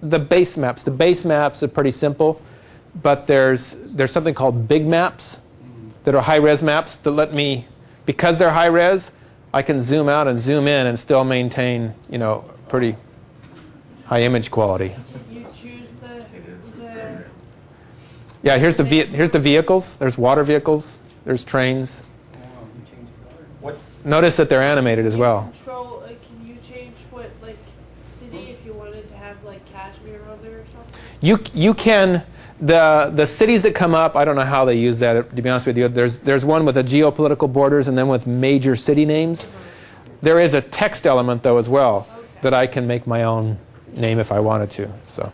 the base maps. The base maps are pretty simple, but there's something called big maps that are high-res maps that let me, because they're high-res, I can zoom out and zoom in and still maintain, pretty high image quality. Can you choose the Yeah, here's the vehicles. There's water vehicles. There's trains. Notice that they're animated as well. Can you change what city if you wanted to have Kashmir on there or something? You can. The cities that come up, I don't know how they use that, to be honest with you. There's one with the geopolitical borders and then with major city names. There is a text element, though, as well, that I can make my own name if I wanted to. So,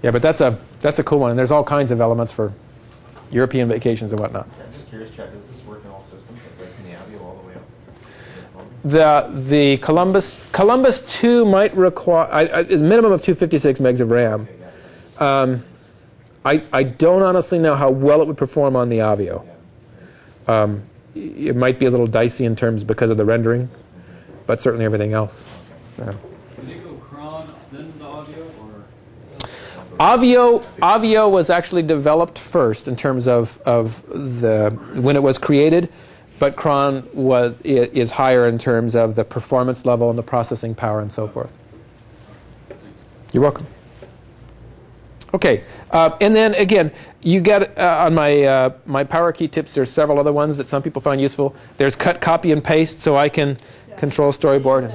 yeah, but that's a cool one. And there's all kinds of elements for European vacations and whatnot. I'm just curious, Chet, does this work in all systems, right from the Avio all the way up? The Columbus 2 might require a minimum of 256 megs of RAM. I don't honestly know how well it would perform on the Avio. It might be a little dicey in terms because of the rendering, but certainly everything else. Yeah. Did you go Cron, then the Avio, or? Avio was actually developed first in terms of when it was created, but Cron is higher in terms of the performance level and the processing power and so forth. You're welcome. Okay, and then again, you get on my power key tips. There's several other ones that some people find useful. There's cut, copy, and paste, so I can control storyboard and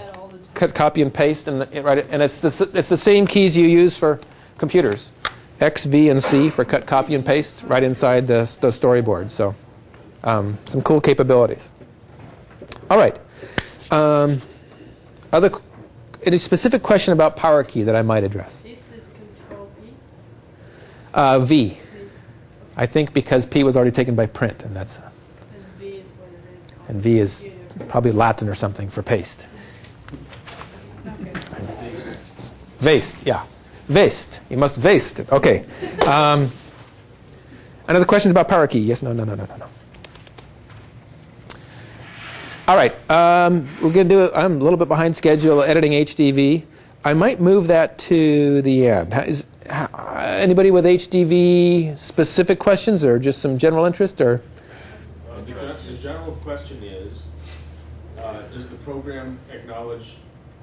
cut, copy, and paste, and write it. And it's the same keys you use for computers: X, V, and C for cut, copy, and paste, right inside the storyboard. So, some cool capabilities. All right. Any specific question about power key that I might address? V. I think because P was already taken by print, and that's. And V is probably Latin or something for paste. Waste, yeah. Waste. You must waste it. Okay. Another questions about power key? Yes, no. All right. We're going to do it. I'm a little bit behind schedule editing HDV. I might move that to the end. Anybody with HDV specific questions or just some general interest? Or the general question is, does the program acknowledge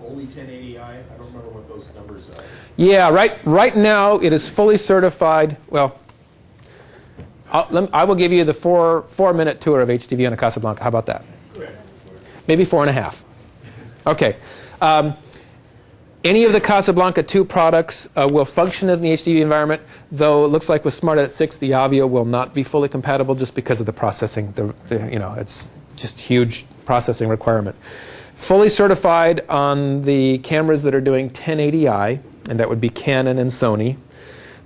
only 1080i? I don't remember what those numbers are. Yeah, right now it is fully certified. Well, I will give you the 4-minute tour of HDV on a Casablanca. How about that? Maybe 4.5. Okay. Any of the Casablanca 2 products will function in the HDV environment, though it looks like with SmartEdit 6, the Avio will not be fully compatible just because of the processing. It's just huge processing requirement. Fully certified on the cameras that are doing 1080i, and that would be Canon and Sony.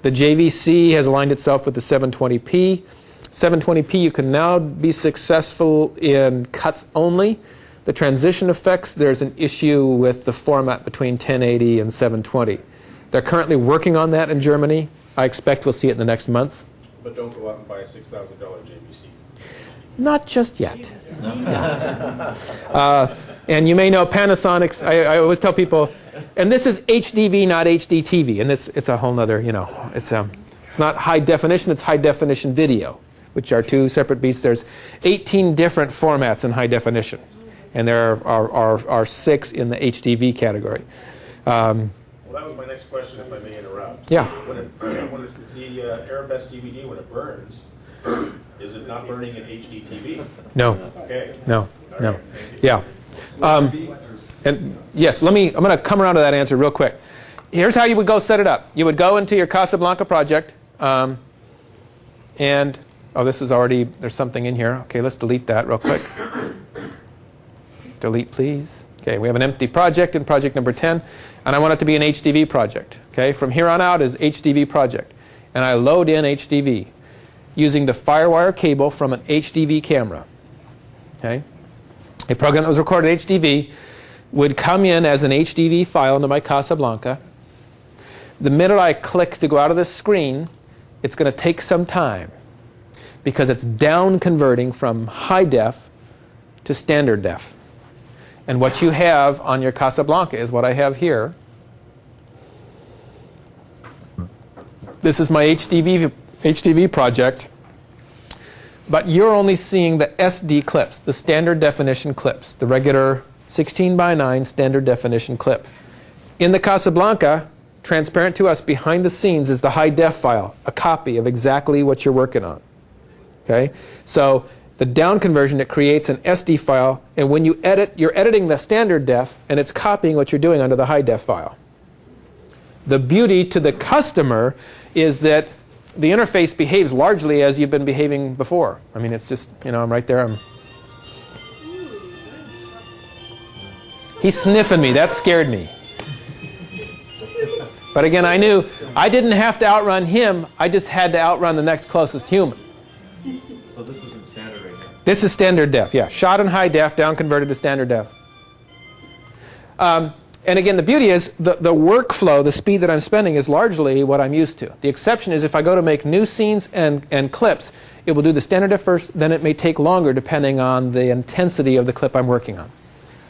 The JVC has aligned itself with the 720p. 720p, you can now be successful in cuts only. The transition effects, there's an issue with the format between 1080 and 720. They're currently working on that in Germany. I expect we'll see it in the next month. But don't go out and buy a $6,000 JVC. Not just yet. And you may know Panasonic's, I always tell people, and this is HDV, not HDTV, and it's a whole other, it's not high definition, it's high definition video, which are 2 separate beasts. There's 18 different formats in high definition. And there are 6 in the HDV category. Well, that was my next question, if I may interrupt. Yeah. When the Arabesque DVD, when it burns, is it not burning in HD TV? No. Okay. No. Right. Yeah. And yes, I'm going to come around to that answer real quick. Here's how you would go set it up. You would go into your Casablanca project, and this is already, there's something in here. Okay, let's delete that real quick. Delete, please. Okay, we have an empty project in project number 10, and I want it to be an HDV project. Okay, from here on out is HDV project. And I load in HDV using the FireWire cable from an HDV camera. Okay, a program that was recorded in HDV would come in as an HDV file into my Casablanca. The minute I click to go out of this screen, it's going to take some time because it's down converting from high def to standard def. And what you have on your Casablanca is what I have here. This is my HDV project. But you're only seeing the SD clips, the standard definition clips, the regular 16:9 standard definition clip. In the Casablanca, transparent to us behind the scenes is the high def file, a copy of exactly what you're working on. Okay? So the down conversion, it creates an SD file, and when you edit, you're editing the standard def, and it's copying what you're doing under the high def file. The beauty to the customer is that the interface behaves largely as you've been behaving before. I mean, it's just, I'm right there. He's sniffing me. That scared me. But again, I knew I didn't have to outrun him. I just had to outrun the next closest human. So this isn't standard right now? This is standard def, yeah. Shot in high def, down converted to standard def. And again, the beauty is the workflow, the speed that I'm spending is largely what I'm used to. The exception is if I go to make new scenes and clips, it will do the standard def first, then it may take longer depending on the intensity of the clip I'm working on.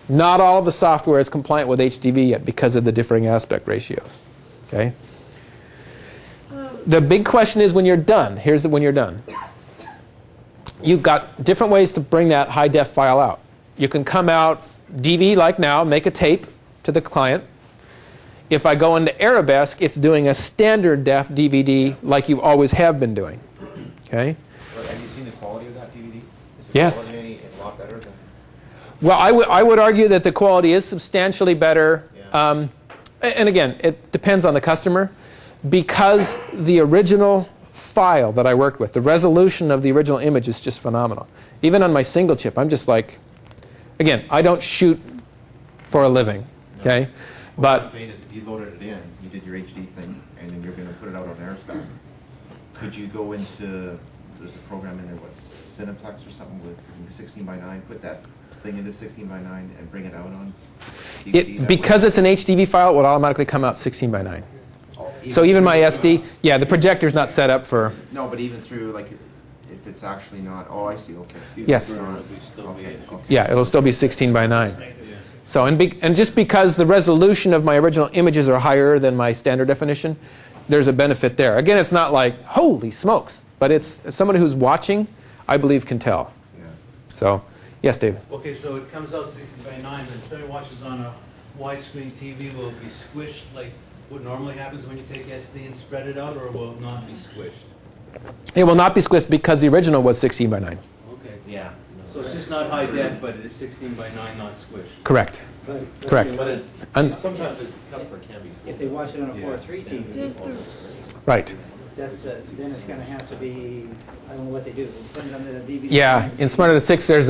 Not all of the software is compliant with HDV yet because of the differing aspect ratios. Okay? The big question is when you're done. Here's when you're done. You've got different ways to bring that high def file out. You can come out DV like now, make a tape to the client. If I go into Arabesque, it's doing a standard def DVD like you always have been doing. Okay? Have you seen the quality of that DVD? Is the Yes. quality a lot better than? Well, I would argue that the quality is substantially better. Yeah. And again, it depends on the customer. Because the original file that I worked with, the resolution of the original image is just phenomenal. Even on my single chip, I'm just like, again, I don't shoot for a living. Okay, What I'm but saying is if you loaded it in, you did your HD thing, and then you're going to put it out on Airspec, could you go into, there's a program in there, what, Cineplex or something with 16:9, put that thing into 16:9 and bring it out on DVD? because it's an HDV file, it would automatically come out 16:9. So even my SD, yeah, the projector's not set up for. No, but even through, like, if it's actually not, oh, I see, okay. Yes. Okay. Yeah, it'll still be 16:9. So and just because the resolution of my original images are higher than my standard definition, there's a benefit there. Again, it's not like holy smokes, but it's someone who's watching, I believe, can tell. Yeah. So, yes, David. Okay, so it comes out 16:9, but somebody watches on a widescreen TV, will it be squished like what normally happens when you take SD and spread it out, or will it not be squished? It will not be squished because the original was 16:9. Okay. Yeah. So it's just not high def, but it is 16:9, not squished. Correct. Correct. But sometimes the customer can be. If they watch it on a 4:3 TV, There's the Right. that's, then it's gonna have to be, I don't know what they do, it depends on the DVD. Yeah, in Smart Edit 6, there's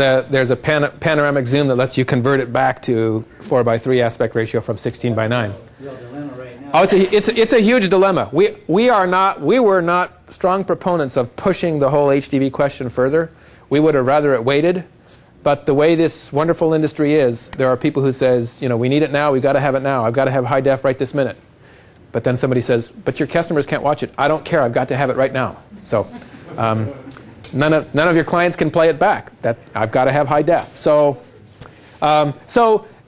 a panoramic zoom that lets you convert it back to 4:3 aspect ratio from 16:9. Real dilemma right now. Oh, it's a huge dilemma. We were not strong proponents of pushing the whole HDV question further. We would have rather it waited. But the way this wonderful industry is, there are people who says, we need it now, we've got to have it now, I've got to have high def right this minute. But then somebody says, but your customers can't watch it. I don't care, I've got to have it right now. So none of your clients can play it back. That I've got to have high def. So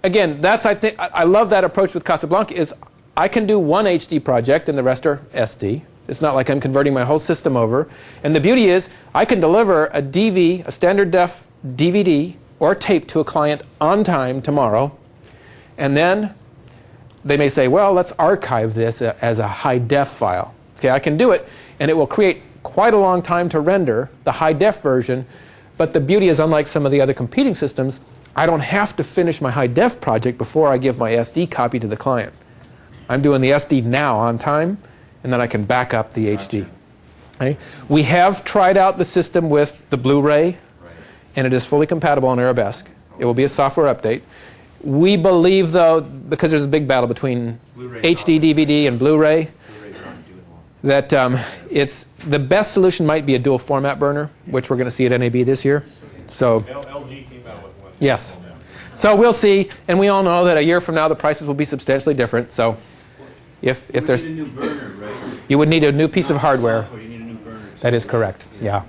again, I love that approach with Casablanca is I can do one HD project and the rest are SD. It's not like I'm converting my whole system over. And the beauty is I can deliver a DV, a standard def DVD or tape to a client on time tomorrow, and then they may say, well, let's archive this as a high def file. Okay, I can do it, and it will create quite a long time to render the high def version, but the beauty is unlike some of the other competing systems, I don't have to finish my high def project before I give my SD copy to the client. I'm doing the SD now on time, and then I can back up the HD. Okay? We have tried out the system with the Blu-ray, and it is fully compatible on Arabesque. It will be a software update. We believe, though, because there's a big battle between HD DVD and Blu-ray, that it's the best solution might be a dual format burner, which we're going to see at NAB this year. So, LG came out with one. yes. So we'll see, and we all know that a year from now the prices will be substantially different. So, if there's, You need a new burner, right? you would need a new piece of Not hardware. software, you need a new burner. That is correct. Yeah.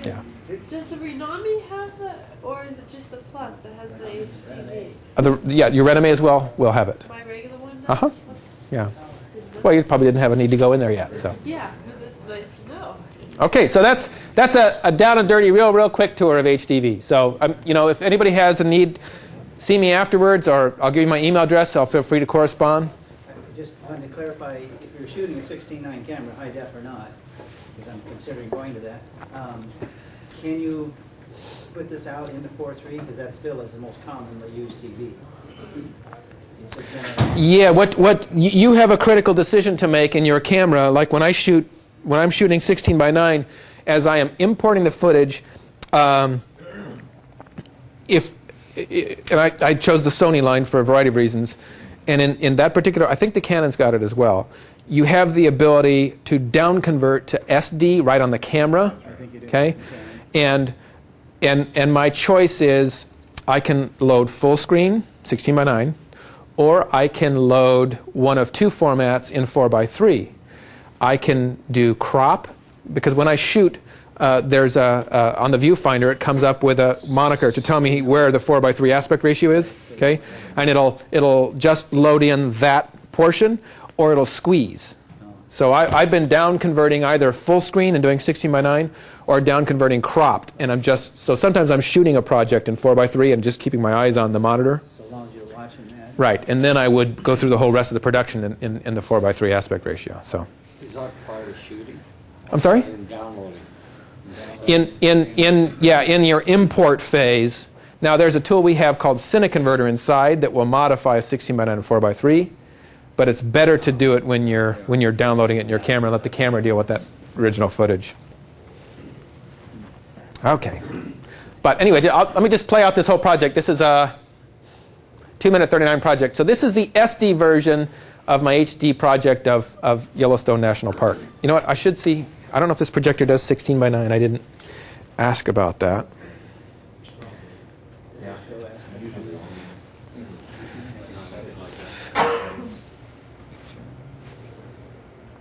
Yeah. Does the Renami have the, or is it just the Plus that has the HTV? Yeah, your Rename as well will have it. My regular one does? Uh-huh. Yeah. Well, you probably didn't have a need to go in there yet, so. Yeah, but nice to know. Okay, so that's a down and dirty, real quick tour of HDV. So, if anybody has a need, see me afterwards, or I'll give you my email address. So feel free to correspond. I just wanted to clarify, if you're shooting a 16:9 camera, high def or not, because I'm considering going to that, can you put this out into 4:3? Because that still is the most commonly used TV. Yeah, what you have a critical decision to make in your camera. Like when I'm shooting 16:9, as I am importing the footage, and I chose the Sony line for a variety of reasons, and in that particular, I think the Canon's got it as well. You have the ability to down convert to SD right on the camera. I think you do. Okay, and my choice is I can load full screen 16:9. Or I can load one of two formats in 4:3. I can do crop, because when I shoot, there's on the viewfinder, it comes up with a moniker to tell me where the 4:3 aspect ratio is. Okay, and it'll just load in that portion, or it'll squeeze. So I've been down converting either full screen and doing 16:9, or down converting cropped, and so sometimes I'm shooting a project in 4:3 and just keeping my eyes on the monitor. So long as you're watching that. Right, and then I would go through the whole rest of the production in the 4:3 aspect ratio. So, Is that part of shooting? I'm sorry. And downloading. In your import phase. Now there's a tool we have called Cineconverter inside that will modify a 16:9 and 4:3, but it's better to do it when you're downloading it in your camera and let the camera deal with that original footage. Okay, but anyway, let me just play out this whole project. This is a 2-minute 39 project. So this is the SD version of my HD project of Yellowstone National Park. You know what? I should see. I don't know if this projector does 16:9. I didn't ask about that.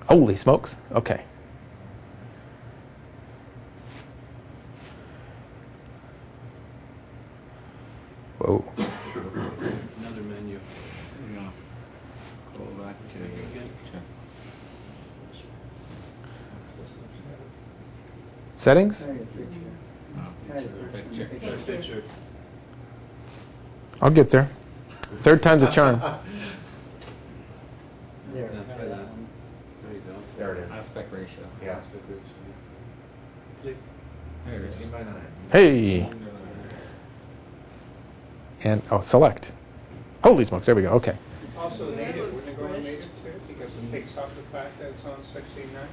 Holy smokes. Okay. Whoa. Another menu. Go back to Settings? picture. I'll get there. Third time's a charm. There. There you go. There it is. Aspect ratio. Yeah. Aspect ratio. There it is. 16:9. Hey. And, select. Holy smokes, there we go. Okay. Also native, wouldn't it go on native too? Because it takes off the fact that it's on 16:9?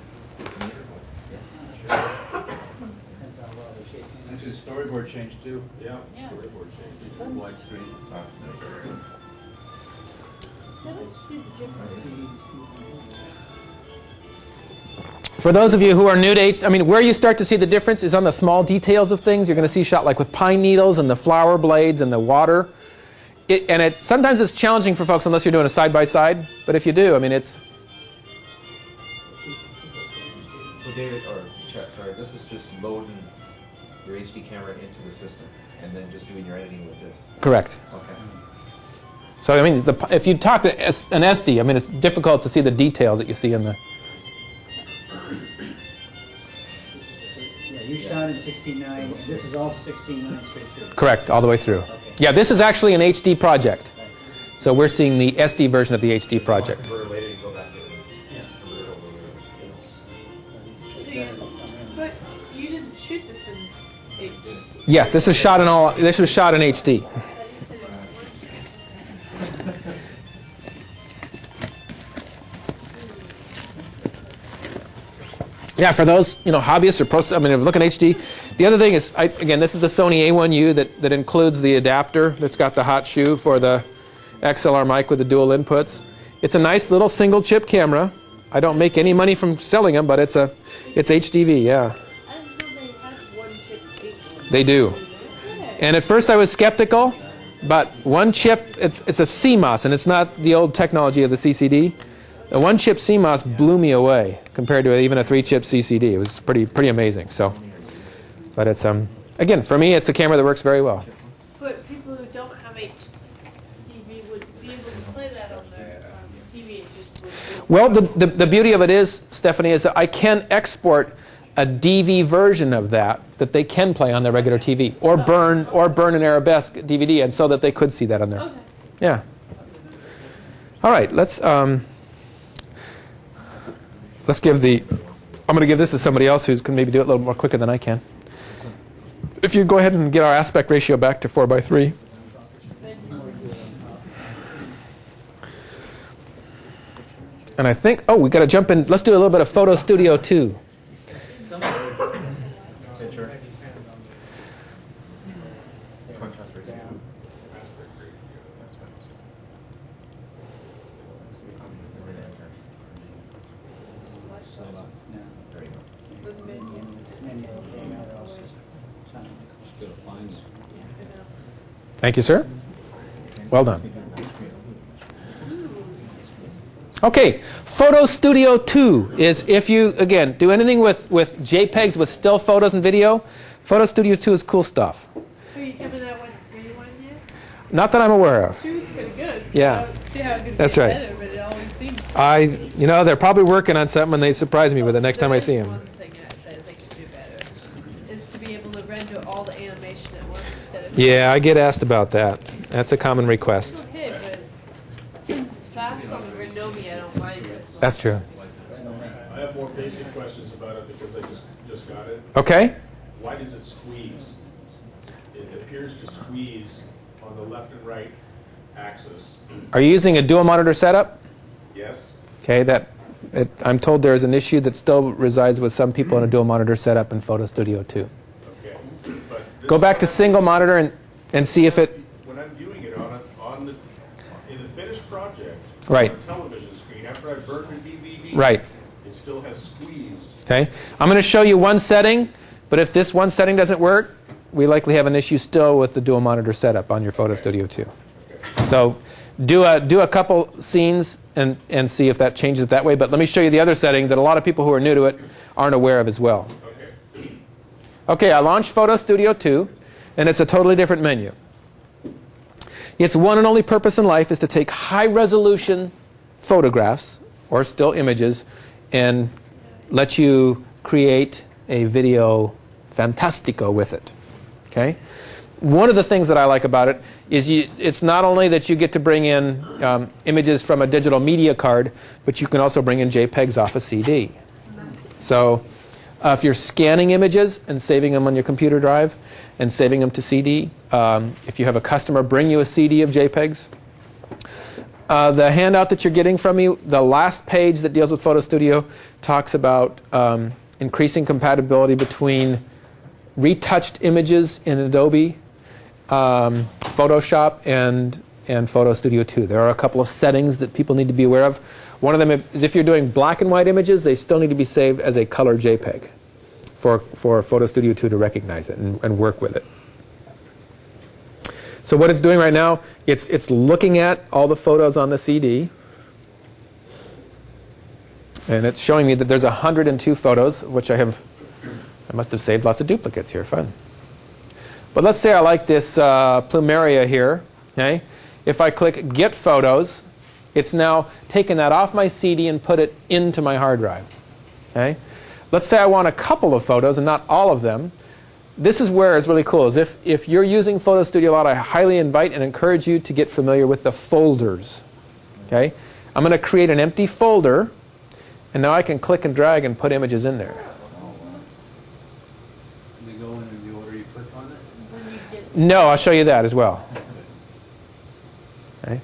Depends how well they're shaking. Actually, storyboard changed too. Yeah, storyboard changes. Widescreen. So let's see the difference. For those of you who are new to where you start to see the difference is on the small details of things. You're going to see shot like with pine needles and the flower blades and the water. Sometimes it's challenging for folks unless you're doing a side-by-side. But if you do, it's... So David, or Chet, sorry, this is just loading your HD camera into the system and then just doing your editing with this. Correct. Okay. So, if you talk to an SD, it's difficult to see the details that you see in the... Yeah, you shot in 16:9. This is all 16:9 straight through. Correct, all the way through. Okay. Yeah, this is actually an HD project. So we're seeing the SD version of the HD project. Convert later, you go back in. But you didn't shoot this in HD. Yes, this was shot in HD. Yeah, for those hobbyists or pros, look at HD. The other thing is, again, this is the Sony A1U that includes the adapter that's got the hot shoe for the XLR mic with the dual inputs. It's a nice little single chip camera. I don't make any money from selling them, but it's HDV, yeah. I didn't know they had one chip HD. They do. And at first I was skeptical, but one chip, it's a CMOS, and it's not the old technology of the CCD. The one chip CMOS blew me away compared to even a 3-chip CCD. It was pretty amazing. So, but it's again, for me, it's a camera that works very well. But people who don't have HDV would be able to play that on their TV. It just would Well, the beauty of it is, Stephanie, is that I can export a DV version of that they can play on their regular TV, or burn an Arabesque DVD, and so that they could see that on there. Okay. Yeah. All right. Let's give the. I'm going to give this to somebody else who can maybe do it a little more quicker than I can. If you go ahead and get our aspect ratio back to 4:3. And I think, we got to jump in. Let's do a little bit of Photo Studio 2. Thank you, sir. Well done. Okay, Photo Studio 2 is if you, again, do anything with JPEGs, with still photos and video, Photo Studio 2 is cool stuff. Are you coming out with a free one yet? Not that I'm aware of. She was pretty good. Yeah. See how it could That's get right. better, but it always seems. They're probably working on something and they surprise me with it next time I see them. One thing I think should do better is to be able to render all the animation at once instead of. Yeah, I get asked about that. That's a common request. Okay, but since it's fast on the Renomi, I don't mind it. That's true. I have more basic questions about it because I just got it. Okay. Why does it squeeze? It appears to squeeze on the left and right axis. Are you using a dual monitor setup? Yes? Okay, I'm told there is an issue that still resides with some people in a dual monitor setup in Photo Studio 2. Okay. But this Go back to is- single monitor and see if it. When I'm viewing it in the finished project, Right. on the television screen, after I burned the DVD, Right. it still has squeezed. Okay. I'm going to show you one setting, but if this one setting doesn't work, we likely have an issue still with the dual monitor setup on your Photo Studio 2. So do a couple scenes and see if that changes it that way. But let me show you the other setting that a lot of people who are new to it aren't aware of as well. Okay. Okay, I launched Photo Studio 2, and it's a totally different menu. Its one and only purpose in life is to take high-resolution photographs or still images and let you create a video fantastico with it. Okay? One of the things that I like about it is it's not only that you get to bring in images from a digital media card, but you can also bring in JPEGs off a CD. So if you're scanning images and saving them on your computer drive and saving them to CD, if you have a customer bring you a CD of JPEGs, the handout that you're getting from me, the last page that deals with Photo Studio talks about increasing compatibility between retouched images in Adobe, Photoshop, and Photo Studio 2. There are a couple of settings that people need to be aware of. One of them is if you're doing black and white images, they still need to be saved as a color JPEG for Photo Studio 2 to recognize it and work with it. So what it's doing right now, it's looking at all the photos on the CD, and it's showing me that there's 102 photos, which I must have saved lots of duplicates here. Fun. But let's say I like this plumeria here. Okay? If I click Get Photos, it's now taken that off my CD and put it into my hard drive. Okay? Let's say I want a couple of photos and not all of them. This is where it's really cool. Is if you're using Photo Studio a lot, I highly invite and encourage you to get familiar with the folders. Okay? I'm going to create an empty folder, and now I can click and drag and put images in there. They go in the order you click on it? No, I'll show you that as well. Okay?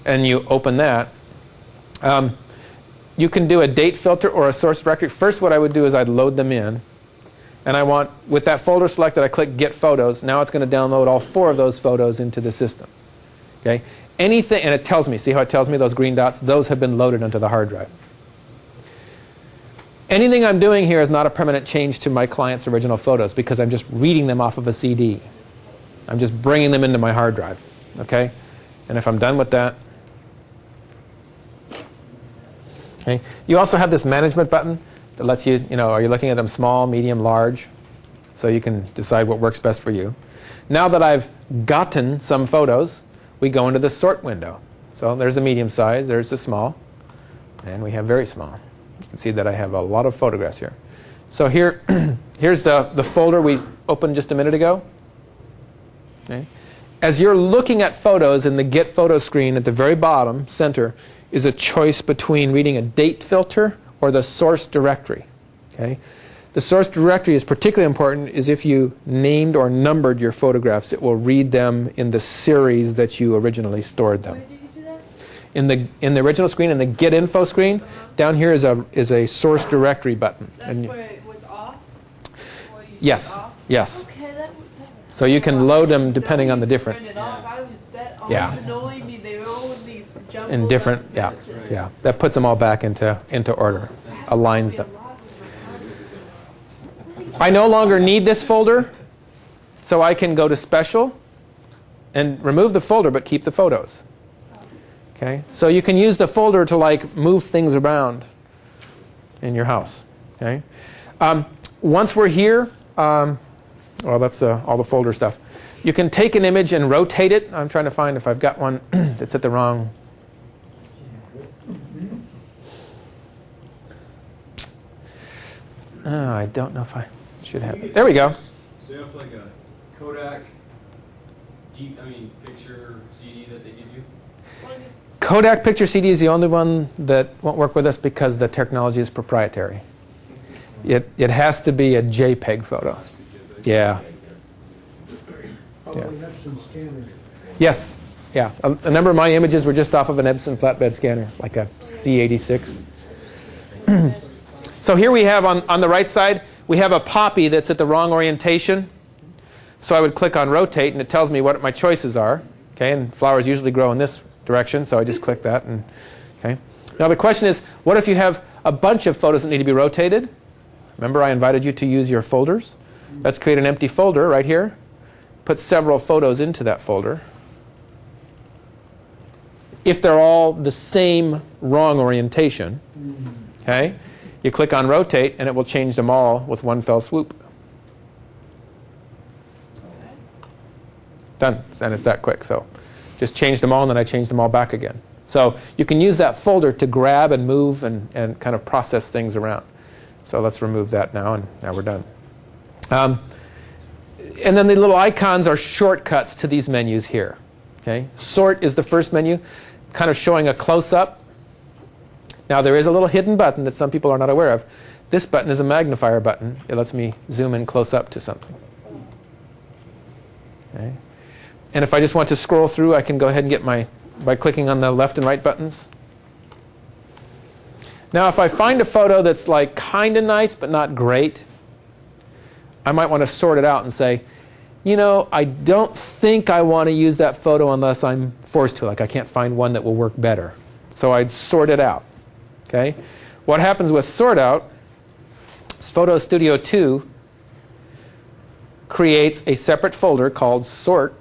And you open that. You can do a date filter or a source directory. First, what I would do is I'd load them in. And I want, with that folder selected, I click Get Photos. Now it's going to download all 4 of those photos into the system. Okay? Anything, and it tells me, see how it tells me those green dots? Those have been loaded onto the hard drive. Anything I'm doing here is not a permanent change to my client's original photos because I'm just reading them off of a CD. I'm just bringing them into my hard drive. Okay? And if I'm done with that, okay. You also have this management button that lets you, are you looking at them small, medium, large? So you can decide what works best for you. Now that I've gotten some photos, we go into the sort window. So there's the medium size, there's the small. And we have very small. You can see that I have a lot of photographs here. So here, here's the folder we opened just a minute ago. Okay. As you're looking at photos, in the Get Photo screen at the very bottom, center, is a choice between reading a date filter or the source directory. Okay. The source directory is particularly important is if you named or numbered your photographs, it will read them in the series that you originally stored them. Where did you do that? In the original screen, in the Get Info screen, down here is a source directory button. That's And where it was off? Or you yes, took off? yes. Okay, that So you can load them depending on the different. Turn it off. I was that Yeah. always annoying me. They were all in these jumbled In different, up yeah, messes. yeah. That puts them all back into order, aligns them. I no longer need this folder, so I can go to Special and remove the folder but keep the photos. Okay, so you can use the folder to like move things around in your house. Okay, once we're here, well, that's all the folder stuff. You can take an image and rotate it. I'm trying to find if I've got one that's at the wrong. Oh, I don't know if I should have it. There we go. Set up like a Kodak picture CD that they give you. Kodak Picture CD is the only one that won't work with us because the technology is proprietary. It has to be a JPEG photo. Yeah. Yeah. Yes. Yeah. A number of my images were just off of an Epson flatbed scanner, like a C86. So here we have on the right side, we have a poppy that's at the wrong orientation. So I would click on rotate and it tells me what my choices are. Okay, and flowers usually grow in this direction, so I just click that. And okay. Now the question is, what if you have a bunch of photos that need to be rotated? Remember I invited you to use your folders? Let's create an empty folder right here. Put several photos into that folder. If they're all the same wrong orientation, okay, you click on rotate and it will change them all with one fell swoop. Done. And it's that quick. So just change them all and then I change them all back again. So you can use that folder to grab and move and kind of process things around. So let's remove that now, and now we're done. And then the little icons are shortcuts to these menus here. Okay? Sort is the first menu, kind of showing a close-up. Now there is a little hidden button that some people are not aware of. This button is a magnifier button. It lets me zoom in close up to something. Okay? And if I just want to scroll through, I can go ahead and get by clicking on the left and right buttons. Now if I find a photo that's like kind of nice but not great, I might want to sort it out and say, you know, I don't think I want to use that photo unless I'm forced to. Like I can't find one that will work better. So I'd sort it out. Okay? What happens with sort out is Photo Studio 2 creates a separate folder called sort.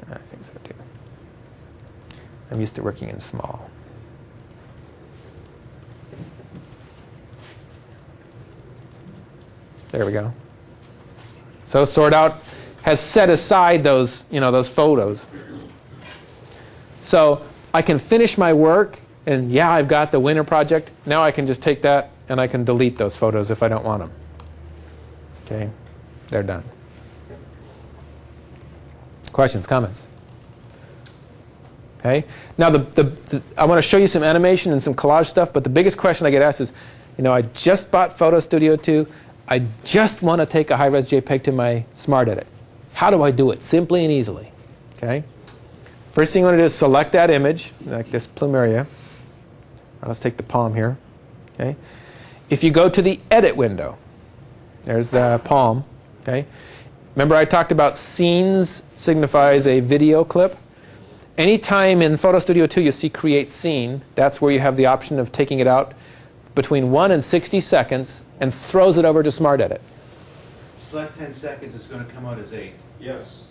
I think so too. I'm used to working in small. There we go. So sort out has set aside those, those photos. So I can finish my work, and yeah, I've got the winter project. Now I can just take that and I can delete those photos if I don't want them. Okay, they're done. Questions, comments? Okay. Now I want to show you some animation and some collage stuff, but the biggest question I get asked is, I just bought Photo Studio 2. I just want to take a high-res JPEG to my Smart Edit. How do I do it simply and easily? Okay. First thing you want to do is select that image, like this plumeria. Let's take the palm here. Okay. If you go to the Edit window, there's the palm. Okay. Remember I talked about scenes signifies a video clip. Anytime in Photo Studio 2 you see Create Scene, that's where you have the option of taking it out between 1 and 60 seconds and throws it over to Smart Edit. Select 10 seconds, it's going to come out as 8. Yes.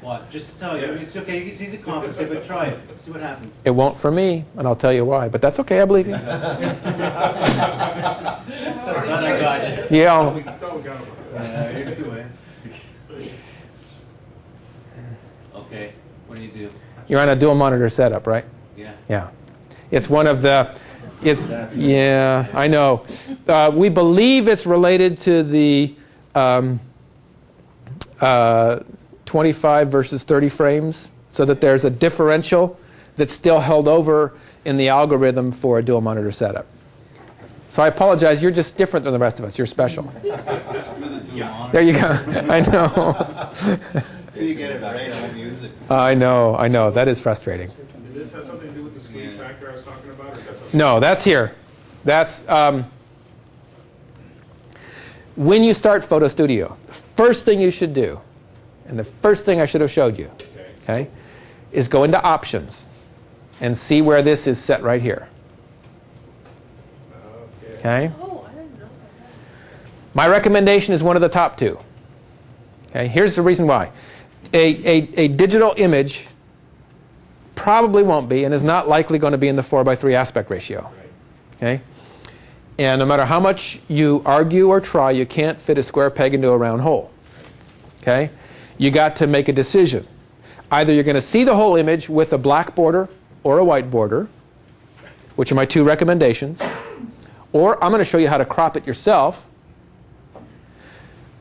What? Just to tell you, it's okay, it's easy to compensate, but try it. See what happens. It won't for me, and I'll tell you why, but that's okay, I believe you. Glad I got you. Yeah. You too, eh? Okay, what do you do? You're on a dual monitor setup, right? Yeah. Yeah. It's one of the, it's, yeah, I know. We believe it's related to the 25 versus 30 frames, so that there's a differential that's still held over in the algorithm for a dual monitor setup. So I apologize, you're just different than the rest of us. You're special. There you go. I know. You get it right, I won't use it. I know. That is frustrating. Did this have something to do with the squeeze factor I was talking about, or is that something? No, that's here. That's when you start Photo Studio, the first thing you should do, and the first thing I should have showed you, okay, is go into Options and see where this is set right here. Okay? Oh, I didn't know that. My recommendation is one of the top two. Okay? Here's the reason why. A digital image probably won't be and is not likely going to be in the 4:3 aspect ratio. Okay? And no matter how much you argue or try, you can't fit a square peg into a round hole. Okay? You got to make a decision. Either you're going to see the whole image with a black border or a white border, which are my two recommendations, or I'm going to show you how to crop it yourself,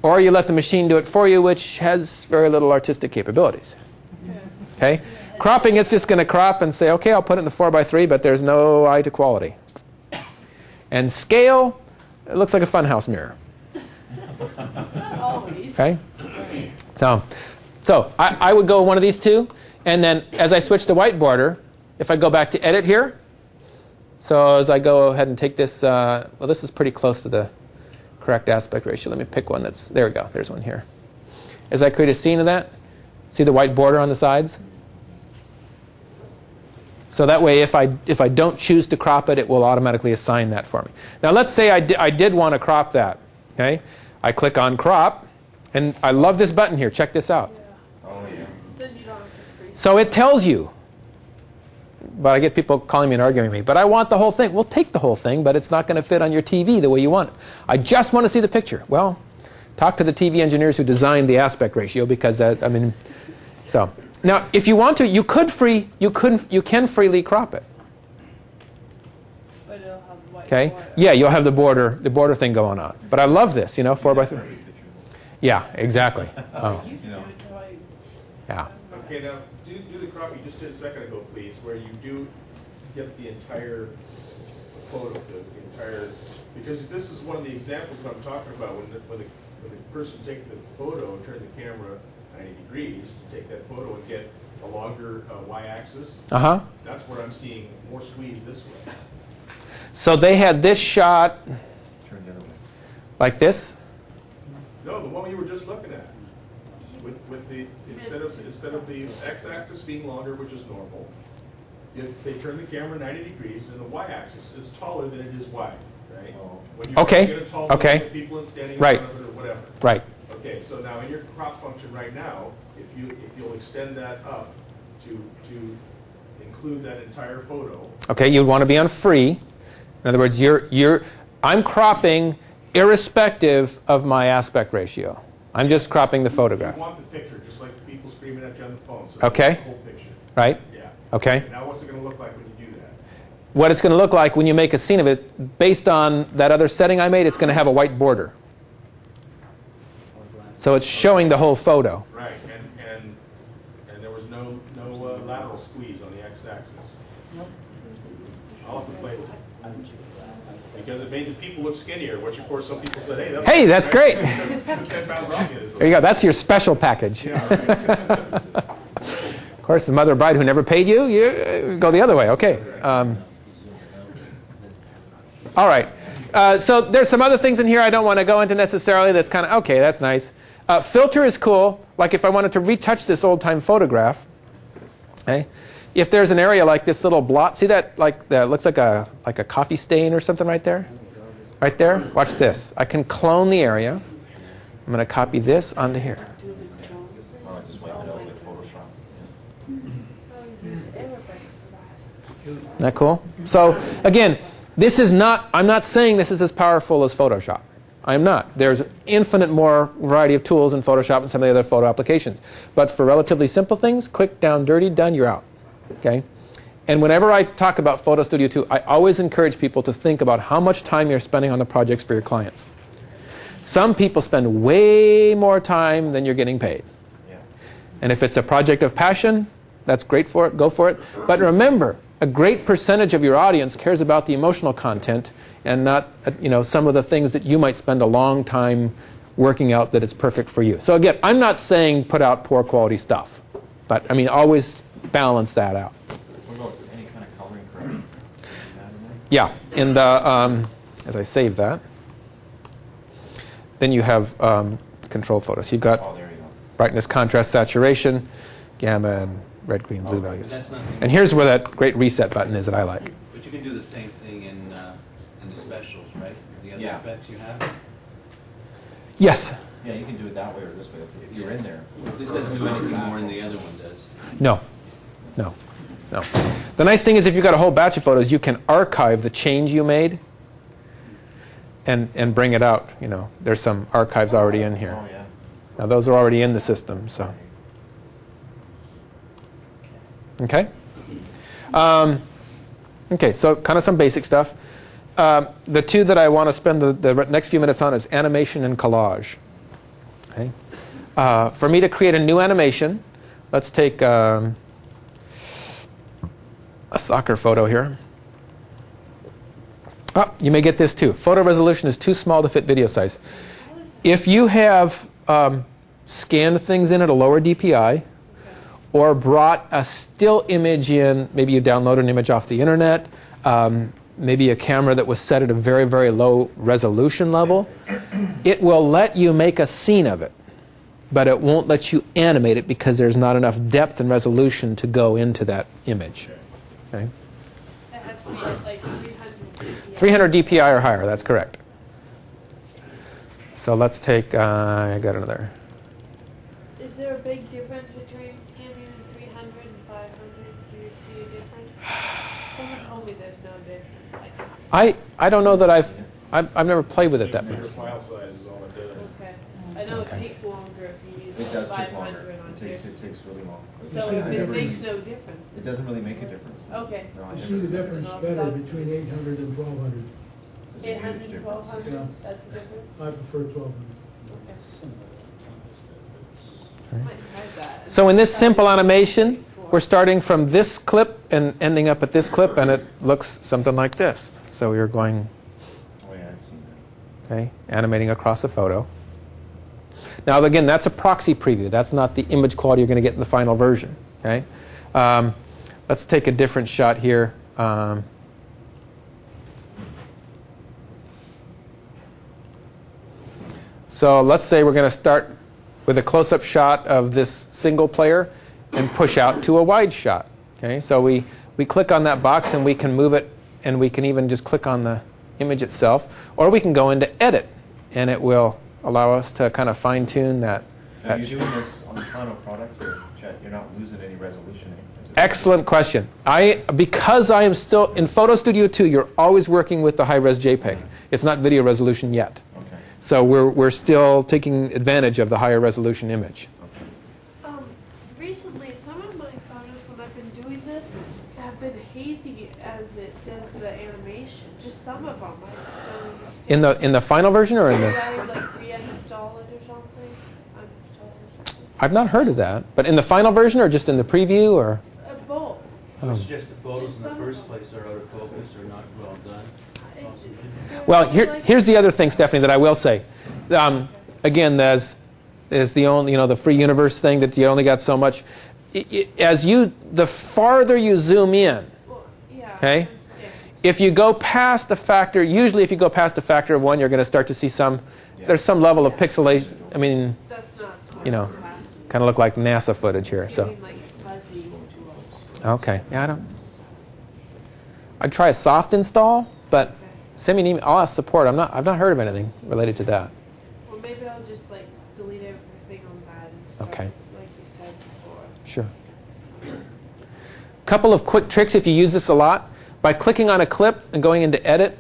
or you let the machine do it for you, which has very little artistic capabilities. Okay? Cropping, it's just going to crop and say, okay, I'll put it in the 4:3, but there's no eye to quality. And scale, it looks like a funhouse mirror. Always. Okay? So I would go one of these two, and then as I switch to white border, if I go back to edit here, so as I go ahead and take this, well, this is pretty close to the correct aspect ratio. Let me pick one that's, there we go, there's one here. As I create a scene of that, see the white border on the sides? So that way, if I don't choose to crop it, it will automatically assign that for me. Now let's say I did want to crop that. Okay? I click on crop, and I love this button here. Check this out. Oh, yeah. Then you don't have to freeze. So it tells you, but I get people calling me and arguing with me, but I want the whole thing. Well, take the whole thing, but it's not going to fit on your TV the way you want it. I just want to see the picture. Well, talk to the TV engineers who designed the aspect ratio, because that, I mean, so. Now, if you want to, you can freely crop it. But it'll have white Okay? border. Yeah, you'll have the border thing going on. But I love this, 4:3. Yeah, exactly. Oh, You can do it till I- yeah. Okay, now, do the crop you just did a second ago, please, where you do get the entire photo, the entire, because this is one of the examples that I'm talking about, when the person taking the photo turned the camera 90 degrees to take that photo and get a longer y-axis. Uh-huh. That's where I'm seeing more squeeze this way. So they had this shot Turn the other way. like this. No, the one you were just looking at, with the instead of the x-axis being longer, which is normal, they turn the camera 90 degrees, and the y-axis is taller than it is wide, right? When you Okay. get a tall Okay. photo of people and standing in Right. front of it or whatever. Right. Okay, so now in your crop function right now, if you'll extend that up to include that entire photo. Okay, you'd want to be on free. In other words, I'm cropping irrespective of my aspect ratio. I'm just cropping the You photograph. want the picture, just like the people screaming at you on the phone. So Okay. you want the whole picture. Right? Yeah. Okay. Now what's it going to look like when you do that? What it's going to look like when you make a scene of it, based on that other setting I made, it's going to have a white border. So it's showing the whole photo. Right, and there was no lateral squeeze on the x-axis. I'll have to play with it. Because it made the people look skinnier, which of course some people said, Hey, that's great. 10 pounds off you. There you go. That's your special package. Yeah, right. Of course, the mother bride who never paid you, you go the other way. Okay. All right. So there's some other things in here I don't want to go into necessarily. That's kind of, okay, that's nice. Filter is cool. Like if I wanted to retouch this old-time photograph, okay? If there's an area like this little blot, see that looks like a coffee stain or something right there? Right there? Watch this. I can clone the area. I'm going to copy this onto here. Well, I just wipe it out with Photoshop. Isn't that cool? So again, this is not, I'm not saying this is as powerful as Photoshop. I'm not. There's infinite more variety of tools in Photoshop and some of the other photo applications. But for relatively simple things, quick, down, dirty, done, you're out. Okay? And whenever I talk about Photo Studio 2, I always encourage people to think about how much time you're spending on the projects for your clients. Some people spend way more time than you're getting paid. Yeah. And if it's a project of passion, that's great for it, go for it. But remember, a great percentage of your audience cares about the emotional content and not some of the things that you might spend a long time working out that it's perfect for you. So again, I'm not saying put out poor quality stuff. But I mean, always balance that out. What about any kind of coloring correction? Yeah, in the, as I save that, then you have control photos. You've got Oh, there you go. brightness, contrast, saturation, gamma, and red, green, blue But values. that's not And here's where that great reset button is that I like. But you can do the same thing in the specials, right? The other Yeah. effects you have? Yes. Yeah, you can do it that way or this way if you're in there. This doesn't do anything more than the other one does. No. No. No. The nice thing is if you've got a whole batch of photos, you can archive the change you made and bring it out. There's some archives already in here. Oh, yeah. Now those are already in the system, so. Okay? Okay, so kind of some basic stuff. The two that I want to spend the next few minutes on is animation and collage. Okay? For me to create a new animation, let's take a soccer photo here. Oh, you may get this too. Photo resolution is too small to fit video size. If you have scanned things in at a lower DPI, or brought a still image in, maybe you download an image off the internet, maybe a camera that was set at a very, very low resolution level, it will let you make a scene of it, but it won't let you animate it because there's not enough depth and resolution to go into that image. Okay? It has to be at like 300 300 DPI or higher, that's correct. So let's take, I got another. Is there a big difference between scanning in 300 and 500? Do you see a difference? Someone told me there's no difference. I don't know that I've never played with it that much. Bigger file size is all it does. Okay. I know Okay. it takes longer if you use It does take 500 longer. on It yours. takes really long. So if it makes no difference. It doesn't really make a difference. Okay. No, I You never- see the difference I'll better stop. between 800 and 1200. There's a huge 800, difference. 1200, Yeah. that's the difference? I prefer 1200. Okay. Might try that. So in this simple animation, we're starting from this clip and ending up at this clip, and it looks something like this. So we're going, Oh, yeah, I've seen that. okay, animating across a photo. Now, again, that's a proxy preview. That's not the image quality you're going to get in the final version. Okay, let's take a different shot here. So let's say we're going to start with a close-up shot of this single player and push out to a wide shot. Okay, so we click on that box and we can move it, and we can even just click on the image itself, or we can go into edit, and it will allow us to kind of fine-tune that. Now, you're doing this on the final product, or Chet, you're not losing any resolution. Is it? Excellent question. Because I am still in Photo Studio 2, you're always working with the high-res JPEG. It's not video resolution yet. Okay. So we're still taking advantage of the higher resolution image. Recently, some of my photos when I've been doing this have been hazy as it does the animation. Just some of them. I don't understand. In the final version or in Should the? I like reinstall it or something? Uninstall it or something? I've not heard of that. But in the final version or just in the preview or? Both. It's just the photos Just in the some of first them. place are out of focus or not well done. Well, here's the other thing, Stephanie, that I will say. Again, there's the only, the free universe thing that you only got so much. The farther you zoom in, Well, yeah. okay? I understand. If you go past the factor, usually if you go past a factor of 1, you're going to start to see there's some level of pixelation. I mean, That's not supposed you know, to happen. kind of look like NASA footage here. It's So, getting like fuzzy. okay, yeah, I'd try a soft install, but send me an email. I'll ask support. I've not heard of anything related to that. Well, maybe I'll just like delete everything on that and start, Okay. like you said before. Sure. Couple of quick tricks if you use this a lot. By clicking on a clip and going into edit,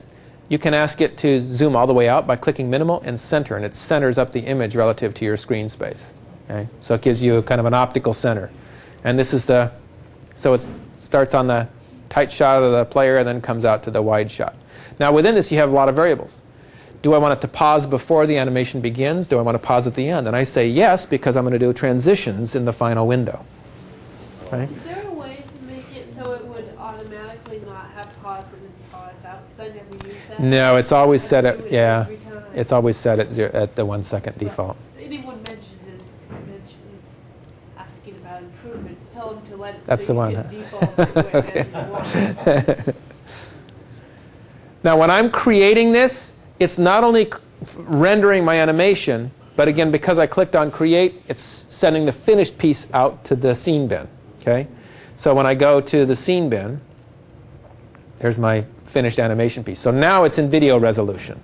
you can ask it to zoom all the way out by clicking minimal and center, and it centers up the image relative to your screen space. Okay? So it gives you kind of an optical center. And this is so it starts on the tight shot of the player and then comes out to the wide shot. Now within this you have a lot of variables. Do I want it to pause before the animation begins? Do I want to pause at the end? And I say yes, because I'm going to do transitions in the final window. Okay? Is there a way to make it so it would automatically not have pause and then pause out? Because I never use that. No, it's always set at, do it yeah, every time. it's always set at the 1 second default. If anyone mentions asking about improvements, tell them to let it That's so the you one, can huh? default to it whenever you want. Now when I'm creating this, it's not only rendering my animation, but again, because I clicked on create, it's sending the finished piece out to the scene bin. Okay? So when I go to the scene bin, there's my finished animation piece. So now it's in video resolution.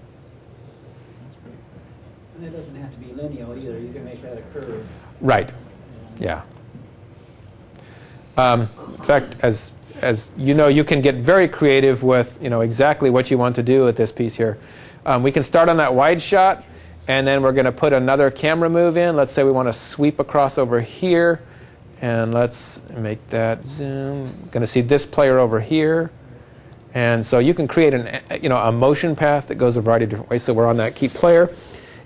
And it doesn't have to be linear either. You can make that a curve. Right. Yeah. In fact, as you know, you can get very creative with exactly what you want to do with this piece here. We can start on that wide shot, and then we're going to put another camera move in. Let's say we want to sweep across over here, and let's make that zoom. Going to see this player over here, and so you can create a motion path that goes a variety of different ways. So we're on that key player,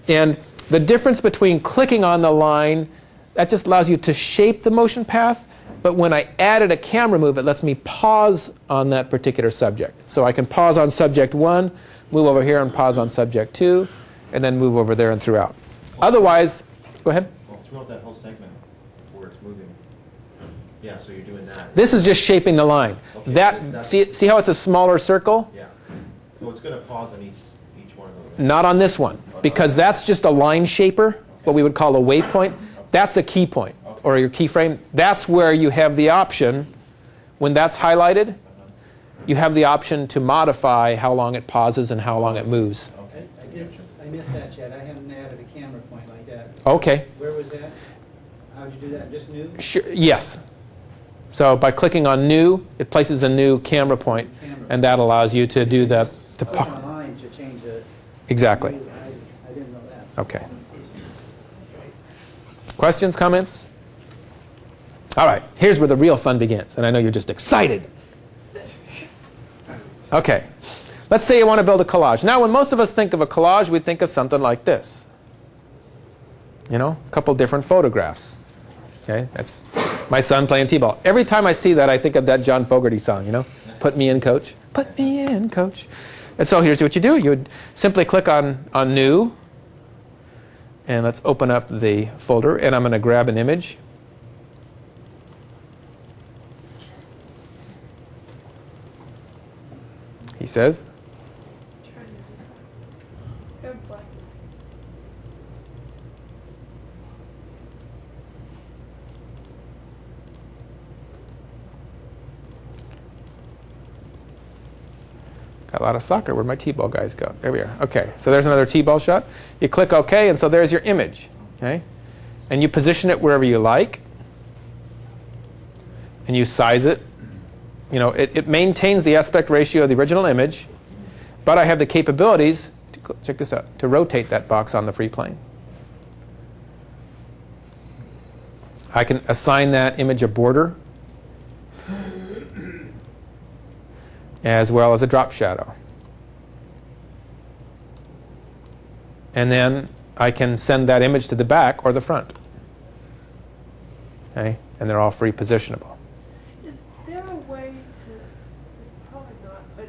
and the difference between clicking on the line, that just allows you to shape the motion path. But when I added a camera move, it lets me pause on that particular subject. So I can pause on subject 1, move over here and pause on subject 2, and then move over there and throughout. Otherwise, go ahead. Well, throughout that whole segment where it's moving. Yeah, so you're doing that. This is just shaping the line. Okay, See how it's a smaller circle? Yeah. So it's going to pause on each one of those. Not on this one, because that's just a line shaper, what we would call a waypoint. That's a key point, or your keyframe. That's where you have the option, when that's highlighted, you have the option to modify how long it pauses and how long it moves. I missed that, Chet. I haven't added a camera point like that. Okay. Where was that? How'd you do that? Just new? Sure, yes. So by clicking on new, it places a new camera point, and that allows you to do the On a line to change the... Exactly. I didn't know that. Okay. Questions, comments? All right, here's where the real fun begins, and I know you're just excited. Okay, let's say you want to build a collage. Now, when most of us think of a collage, we think of something like this. A couple different photographs. Okay, that's my son playing t-ball. Every time I see that, I think of that John Fogerty song, Put me in, coach. Put me in, coach. And so here's what you do. You would simply click on New, and let's open up the folder, and I'm going to grab an image. He says. Got a lot of soccer. Where'd my t-ball guys go? There we are. Okay, so there's another t-ball shot. You click OK, and so there's your image. Okay, and you position it wherever you like, and you size it. It maintains the aspect ratio of the original image, but I have the capabilities, check this out, to rotate that box on the free plane. I can assign that image a border, as well as a drop shadow. And then I can send that image to the back or the front. Okay? And they're all free positionable. Is there a way to, probably not, but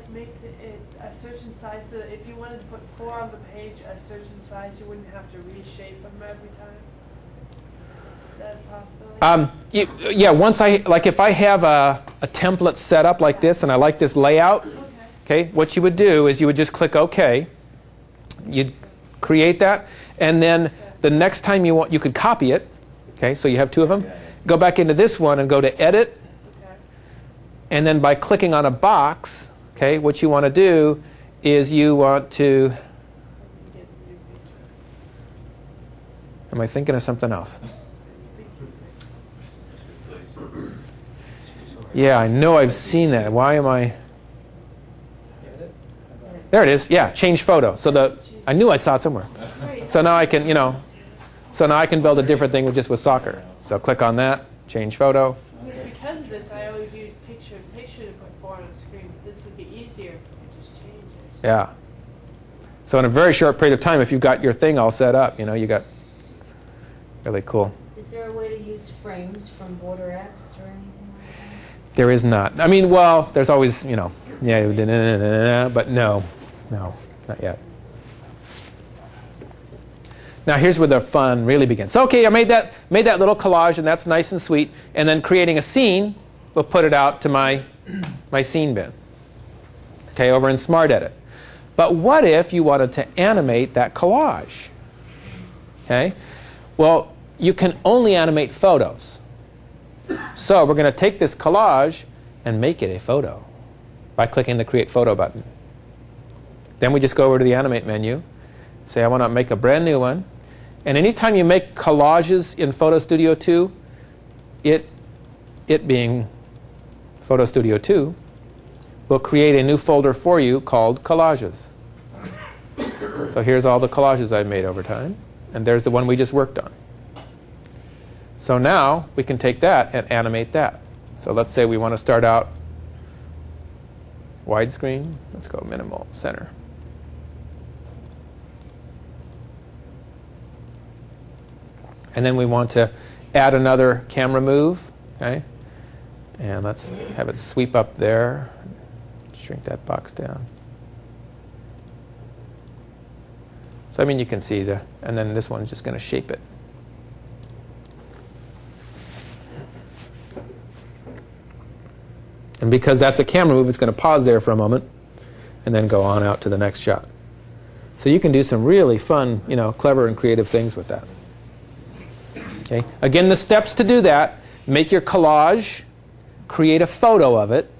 to make it a certain size so that if you wanted to put 4 on the page a certain size, you wouldn't have to reshape them every time? Is that a possibility? Yeah, once if I have a template set up like this and I like this layout, okay, what you would do is you would just click OK. You'd create that, and then the next time you want, you could copy it. Okay, so you have 2 of them. Go back into this one and go to Edit, and then by clicking on a box, okay, what you want to do is you want to. Am I thinking of something else? Yeah, I know I've seen that. Why am I? There it is. Yeah, change photo. So I knew I saw it somewhere. So now I can, so now I can build a different thing just with soccer. So click on that, change photo. Because of this, I always use picture-in-picture to easier if you just change it. Yeah. So in a very short period of time, if you've got your thing all set up, you got really cool. Is there a way to use frames from Border X or anything like that? There is not. I mean, well, there's always, yeah, but no, not yet. Now here's where the fun really begins. So, okay, I made that little collage, and that's nice and sweet. And then creating a scene, we'll put it out to my scene bin. Okay, over in Smart Edit. But what if you wanted to animate that collage? Okay, well, you can only animate photos. So we're going to take this collage and make it a photo by clicking the Create Photo button. Then we just go over to the Animate menu, say I want to make a brand new one. And anytime you make collages in Photo Studio 2, it being Photo Studio 2, will create a new folder for you called Collages. So here's all the collages I've made over time. And there's the one we just worked on. So now we can take that and animate that. So let's say we want to start out widescreen. Let's go minimal center. And then we want to add another camera move. Okay? And let's have it sweep up there. Shrink that box down. So I mean, you can see and then this one's just going to shape it. And because that's a camera move, it's going to pause there for a moment and then go on out to the next shot. So you can do some really fun, clever and creative things with that. Okay. Again, the steps to do that: make your collage, create a photo of it,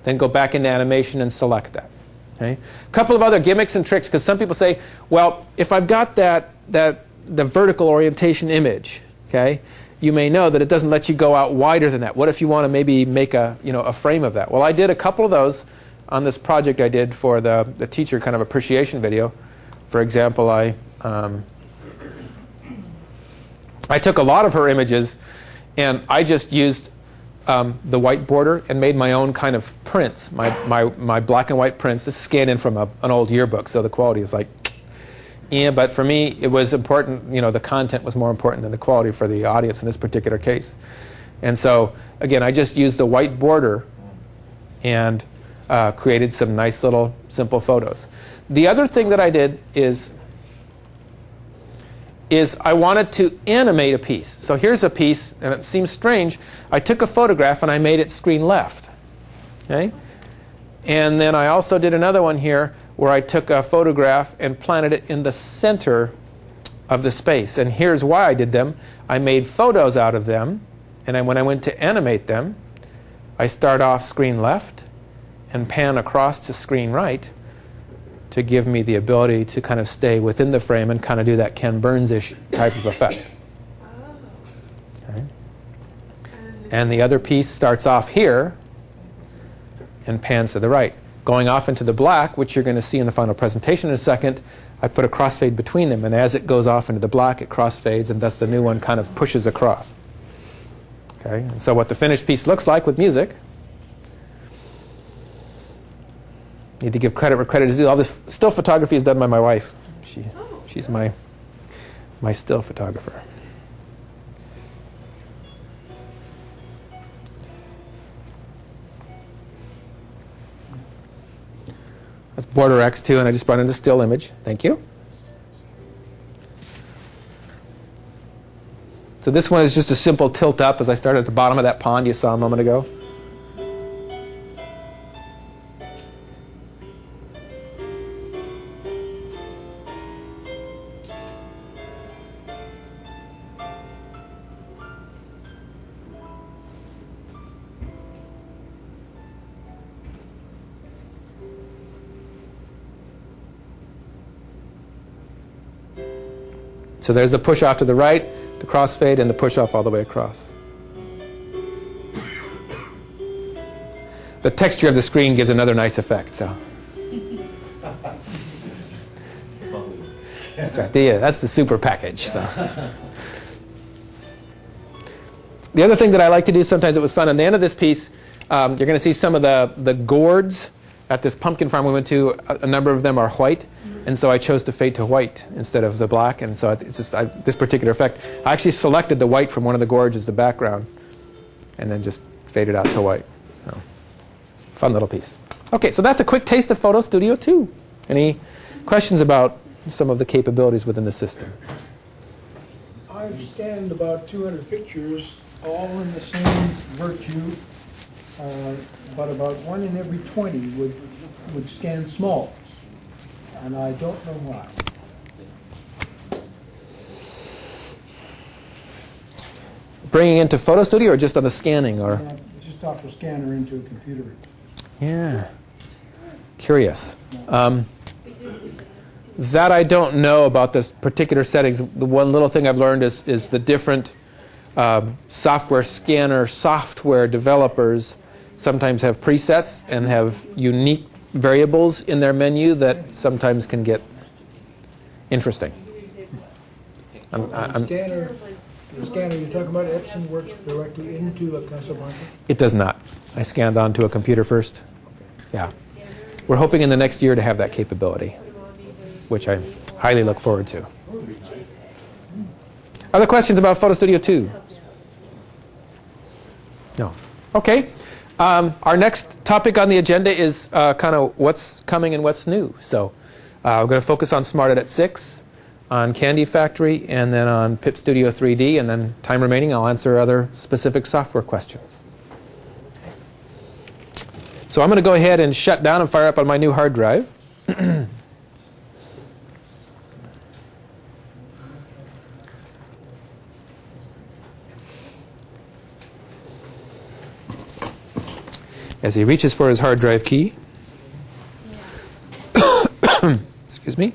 then go back into animation and select that. Okay. A couple of other gimmicks and tricks, because some people say, well, if I've got the vertical orientation image, okay, you may know that it doesn't let you go out wider than that. What if you want to maybe make a frame of that? Well, I did a couple of those on this project I did for the teacher kind of appreciation video. For example, I took a lot of her images, and I just used the white border and made my own kind of prints, my black and white prints. This is scanned in from an old yearbook, so the quality is like, yeah, but for me, it was important, the content was more important than the quality for the audience in this particular case. And so, again, I just used the white border and created some nice little simple photos. The other thing that I did is I wanted to animate a piece. So here's a piece, and it seems strange. I took a photograph and I made it screen left. Okay? And then I also did another one here where I took a photograph and planted it in the center of the space. And here's why I did them. I made photos out of them, and then when I went to animate them, I start off screen left and pan across to screen right to give me the ability to kind of stay within the frame and kind of do that Ken Burns-ish type of effect. Okay. And the other piece starts off here and pans to the right. Going off into the black, which you're going to see in the final presentation in a second, I put a crossfade between them, and as it goes off into the black, it crossfades, and thus the new one kind of pushes across. Okay. And so what the finished piece looks like with music, need to give credit where credit is due. All this still photography is done by my wife. She's my still photographer. That's Border X2, and I just brought in the still image. Thank you. So this one is just a simple tilt up as I started at the bottom of that pond you saw a moment ago. So there's the push off to the right, the crossfade, and the push off all the way across. The texture of the screen gives another nice effect. So that's right. That's the super package. So the other thing that I like to do sometimes, it was fun, at the end of this piece, You're going to see some of the gourds at this pumpkin farm we went to. A number of them are white, and so I chose to fade to white instead of the black, and so it's just this particular effect. I actually selected the white from one of the gourds as the background, and then just faded out to white. So, fun little piece. Okay, so that's a quick taste of Photo Studio 2. Any questions about some of the capabilities within the system? I've scanned about 200 pictures, all in the same virtue, but about 1 in every 20 would scan small, and I don't know why. Bringing into Photo Studio or just on the scanning? Or Just off the scanner into a computer. yeah, curious. That I don't know about this particular settings. The one little thing I've learned is the different software scanner software developers sometimes have presets and have unique variables in their menu that sometimes can get interesting. The scanner you're talking about, Epson, works directly into a Casablanca? It does not. I scanned onto a computer first. Yeah. We're hoping in the next year to have that capability, which I highly look forward to. Other questions about Photo Studio 2? No. Okay. Our next topic on the agenda is kind of what's coming and what's new. So we're going to focus on Smart Edit 6, on Candy Factory, and then on Pip Studio 3D, and then time remaining I'll answer other specific software questions. So I'm going to go ahead and shut down and fire up on my new hard drive. As he reaches for his hard drive key. Excuse me.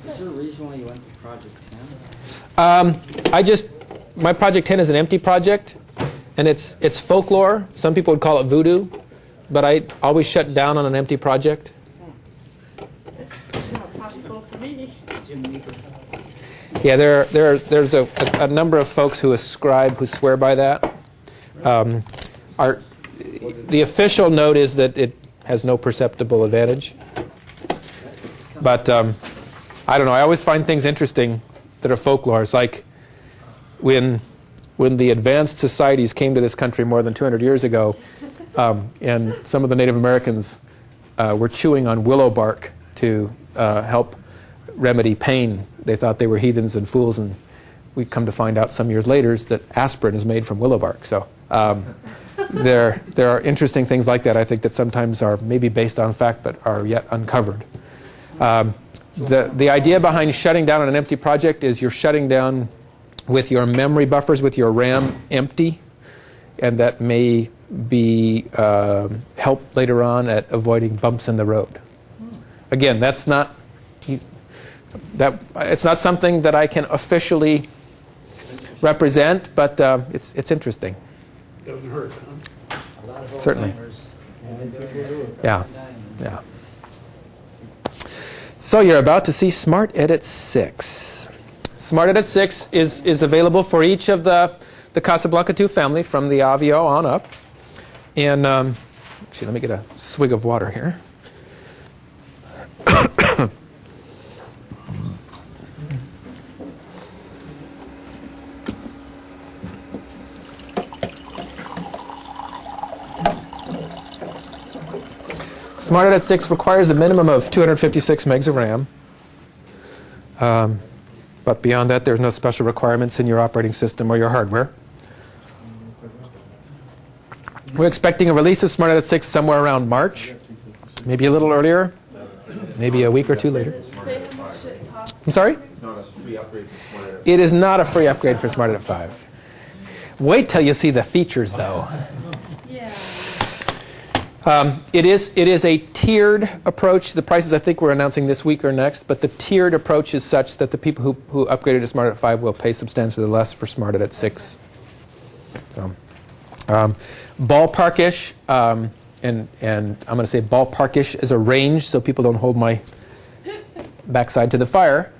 Is there a reason why you went to Project 10? My Project 10 is an empty project, and it's folklore. Some people would call it voodoo, but I always shut down on an empty project. Not possible for me. Yeah, there's a number of folks who swear by that. The official note is that it has no perceptible advantage. But I don't know. I always find things interesting that are folklore. It's like when the advanced societies came to this country more than 200 years ago, and some of the Native Americans were chewing on willow bark to help remedy pain. They thought they were heathens and fools, and we come to find out some years later that aspirin is made from willow bark. So there are interesting things like that, I think, that sometimes are maybe based on fact but are yet uncovered. The idea behind shutting down on an empty project is you're shutting down with your memory buffers, with your RAM empty, and that may be help later on at avoiding bumps in the road. Again, it's not something that I can officially represent, but it's interesting. Doesn't hurt, huh? Certainly. Yeah. So you're about to see Smart Edit 6. Smart Edit 6 is available for each of the Casablanca 2 family from the Avio on up. And actually, let me get a swig of water here. Smart Edit 6 requires a minimum of 256 megs of RAM. But beyond that, there's no special requirements in your operating system or your hardware. We're expecting a release of Smart Edit 6 somewhere around March, maybe a little earlier, maybe a week or two later. Say how much it costs. I'm sorry? It's not a free upgrade for Smart Edit. It is not a free upgrade for Smart Edit 5. Wait till you see the features, though. Yeah. It is a tiered approach. The prices I think we're announcing this week or next, but the tiered approach is such that the people who upgraded to Smart Edit 5 will pay substantially less for Smart Edit 6. So, ballparkish, and I'm going to say ballparkish as a range so people don't hold my backside to the fire.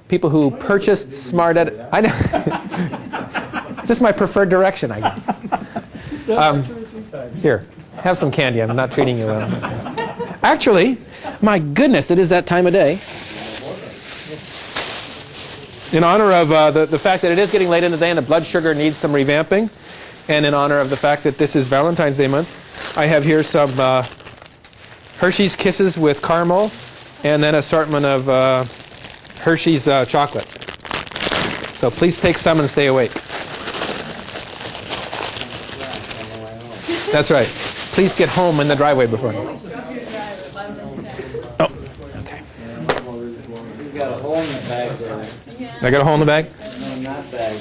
People who purchased Smart Edit, I know. It's just my preferred direction, I guess. Done it 2 or 3 times. Here, have some candy. I'm not treating you well. Actually, my goodness, it is that time of day. In honor of the fact that it is getting late in the day and the blood sugar needs some revamping, and in honor of the fact that this is Valentine's Day month, I have here some Hershey's Kisses with caramel and then assortment of Hershey's chocolates. So please take some and stay awake. That's right. Please get home in the driveway before. Oh, okay. You got a hole in the bag there. I got a hole in the bag? No, not bag.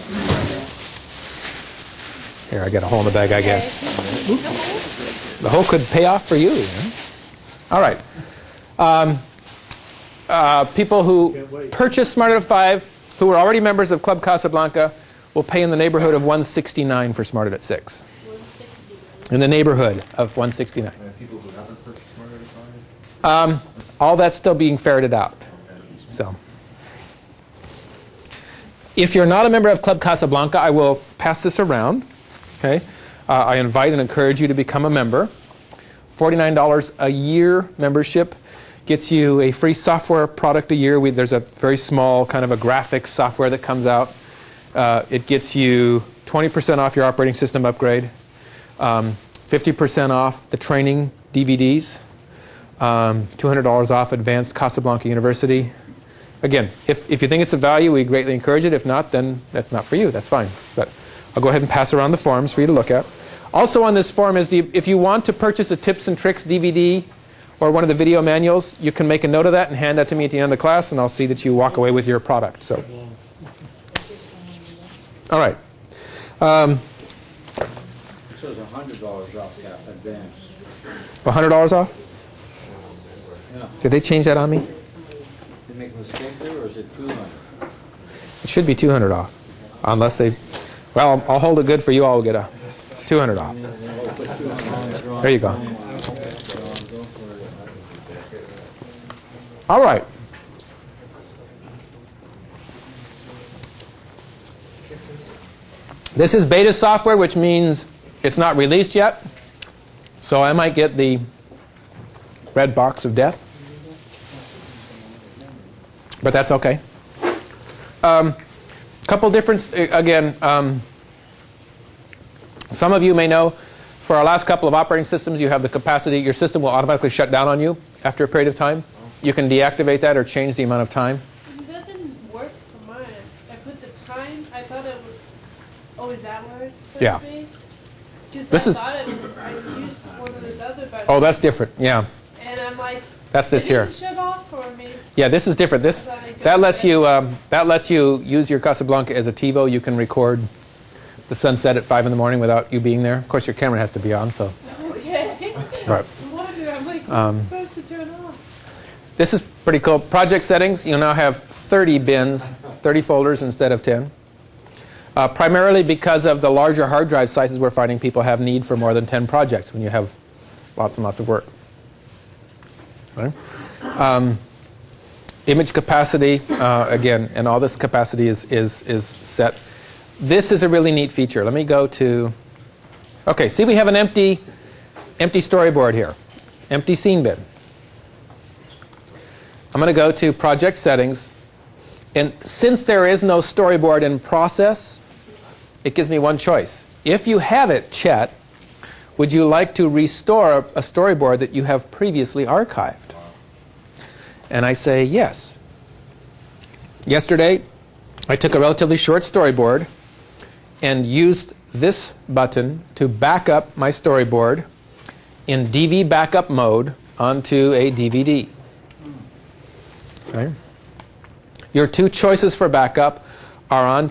Here, I got a hole in the bag, I guess. The hole could pay off for you. All right. People who purchase Smart Out of 5, who are already members of Club Casablanca, will pay in the neighborhood of $169 for Smart Out at 6. In the neighborhood of $169. And people who haven't purchased Smart Out of 5? All that's still being ferreted out. So, if you're not a member of Club Casablanca, I will pass this around. Okay, I invite and encourage you to become a member. $49 a year membership gets you a free software product a year. There's a very small kind of a graphics software that comes out. It gets you 20% off your operating system upgrade, 50% off the training DVDs, $200 off Advanced Casablanca University. Again, if you think it's of value, we greatly encourage it. If not, then that's not for you. That's fine. But I'll go ahead and pass around the forms for you to look at. Also on this form is if you want to purchase a Tips and Tricks DVD or one of the video manuals, you can make a note of that and hand that to me at the end of the class, and I'll see that you walk away with your product. So, all right. It says $100 off that advance. $100 off? Yeah. Did they change that on me? Did they make a mistake there, or is it 200? It should be 200 off, unless they. Well, I'll hold it good for you all. We'll get a 200 off. There you go. All right. This is beta software, which means it's not released yet. So I might get the red box of death. But that's okay. Couple different, again, some of you may know, for our last couple of operating systems, you have the capacity, your system will automatically shut down on you after a period of time. You can deactivate that or change the amount of time. That didn't work for mine. I put the time, I thought it was, oh, is that where it's supposed Yeah. to be? This Because is- I used one of those other buttons. Oh, that's different. Yeah. And I'm like, That's this it here. didn't shut off for me. Yeah, this is different. This that lets you use your Casablanca as a TiVo. You can record the sunset at 5 in the morning without you being there. Of course, your camera has to be on. So, Okay. right. No wonder, I'm like, what's supposed to turn off? This is pretty cool. Project settings. You'll now have 30 bins, 30 folders instead of 10. Primarily because of the larger hard drive sizes, we're finding people have need for more than 10 projects when you have lots and lots of work. Right? Image capacity, again, and all this capacity is set. This is a really neat feature. Let me go to, okay, see we have an empty storyboard here, empty scene bin. I'm going to go to project settings, and since there is no storyboard in process, it gives me one choice. If you have it, Chet, would you like to restore a storyboard that you have previously archived? And I say yes. Yesterday, I took a relatively short storyboard and used this button to back up my storyboard in DV backup mode onto a DVD. Okay. Your two choices for backup are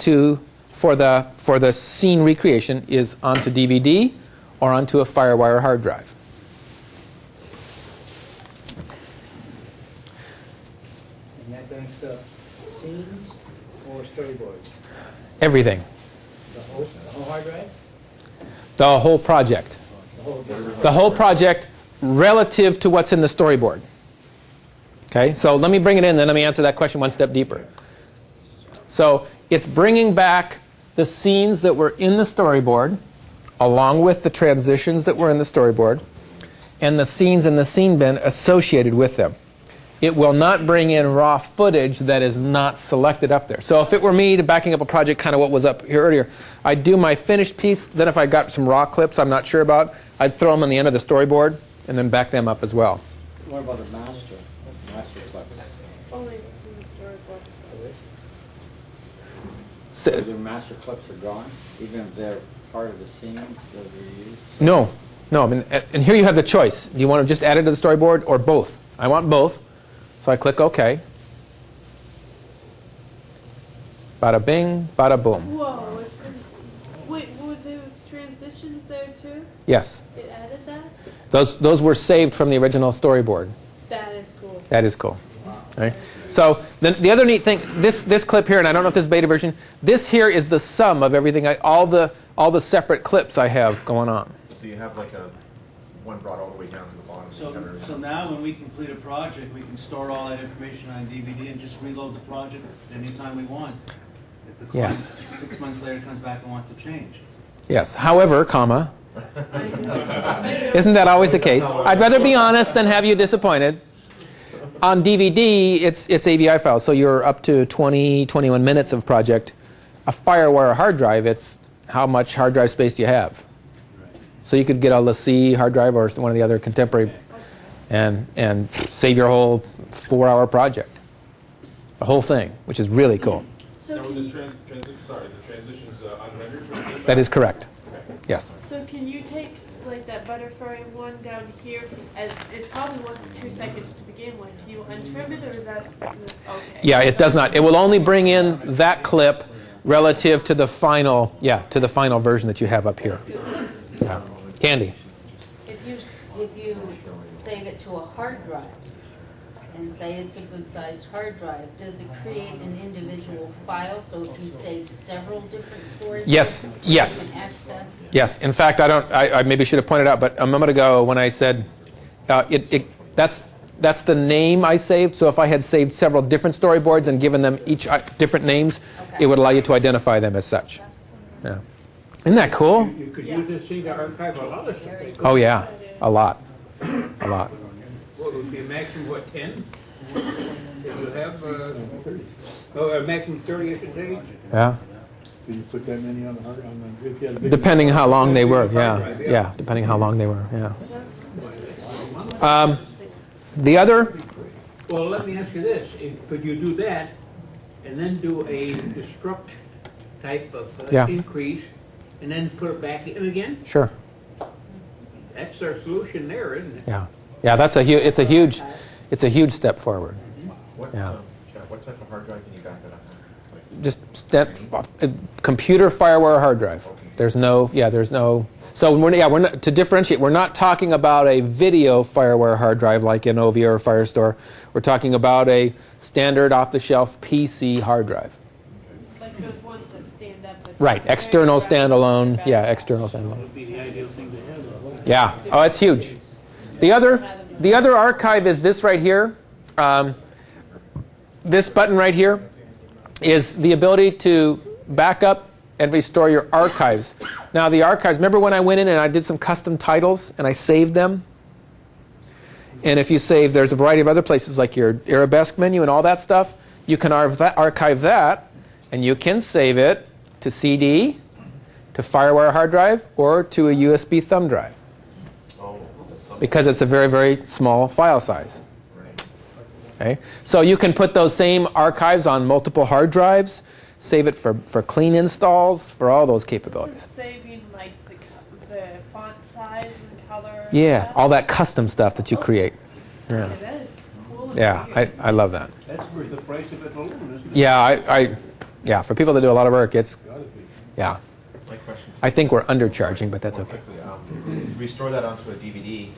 for the scene recreation is onto DVD or onto a FireWire hard drive. And that backs up scenes or storyboards? Everything. The whole hard drive? The whole project. The whole project relative to what's in the storyboard. Okay, so let me bring it in, then let me answer that question one step deeper. So it's bringing back the scenes that were in the storyboard along with the transitions that were in the storyboard and the scenes in the scene bin associated with them. It will not bring in raw footage that is not selected up there. So if it were me backing up a project, kind of what was up here earlier, I'd do my finished piece, then if I got some raw clips I'm not sure about, I'd throw them on the end of the storyboard and then back them up as well. What about the master clip? Only it's in the storyboard. So the master clips are gone, even if they're part of the scenes that we use? No. I mean, and here you have the choice. Do you want to just add it to the storyboard or both? I want both. So I click OK. Bada bing, bada boom. Whoa, it's wait, were there transitions there too? Yes. It added that? Those were saved from the original storyboard. That is cool. That is cool. Right? So the other neat thing, this clip here, and I don't know if this is beta version, this here is the sum of everything, all the separate clips I have going on. So you have like one brought all the way down to the bottom. So now when we complete a project, we can store all that information on DVD and just reload the project anytime we want. If the client Yes. 6 months later comes back and wants to change. Yes. However, comma, isn't that always the case? I'd rather be honest than have you disappointed. On DVD, it's AVI files, so you're up to 20, 21 minutes of project. A FireWire hard drive, it's how much hard drive space do you have? So you could get a LaCie hard drive or one of the other contemporary and save your whole 4-hour project. The whole thing, which is really cool. So Now, were can the transitions unrendered? That is correct. Okay. Yes. So can you take like that butterfly one down here, and it probably was 2 seconds to begin with. Can you untrim it, or is that okay? Yeah, it does not. It will only bring in that clip relative to the final, to the final version that you have up here. Yeah. Candy. If you save it to a hard drive and say it's a good-sized hard drive, does it create an individual file? So if you save several different stories, Yes. Yes. you can access? Yes. In fact, I maybe should have pointed out, but a moment ago when I said that's the name I saved. So if I had saved several different storyboards and given them each different names, it would allow you to identify them as such. Yeah. Isn't that cool? You could use this thing to archive a lot of stuff. Oh yeah, a lot, a lot. What would be a maximum, 10? If you have, a maximum 30, I should say? Yeah. Can you put that many on the hard? Depending how long they were, yeah. Depending how long they were, yeah. The other. Well, let me ask you this: could you do that, and then do a destruct type of increase, and then put it back in again? Sure. That's our solution there, isn't it? Yeah. Yeah. It's a huge step forward. What type of hard drive can you back it up on? Just computer FireWire hard drive. There's no. So we're not, to differentiate, we're not talking about a video FireWire hard drive like Innovia or Firestore. We're talking about a standard off-the-shelf PC hard drive. Like those ones that stand up. Right. External standalone. Yeah. External standalone. Would be the ideal thing to have. Yeah. Oh, it's huge. The other archive is this right here. This button right here is the ability to back up and restore your archives. Now the archives, remember when I went in and I did some custom titles and I saved them? And if you save, there's a variety of other places like your Arabesque menu and all that stuff. You can archive that, and you can save it to CD, to FireWire hard drive, or to a USB thumb drive. Because it's a very, very small file size. Okay? So you can put those same archives on multiple hard drives, save it for clean installs, for all those capabilities. Saving like the font size and color. Yeah, all that custom stuff that you create. Yeah, That is cool. yeah, I love that. That's worth the price of it alone, isn't it? Yeah, yeah, for people that do a lot of work, it's, My question. I think we're undercharging, but that's okay. Quickly, restore that onto a DVD.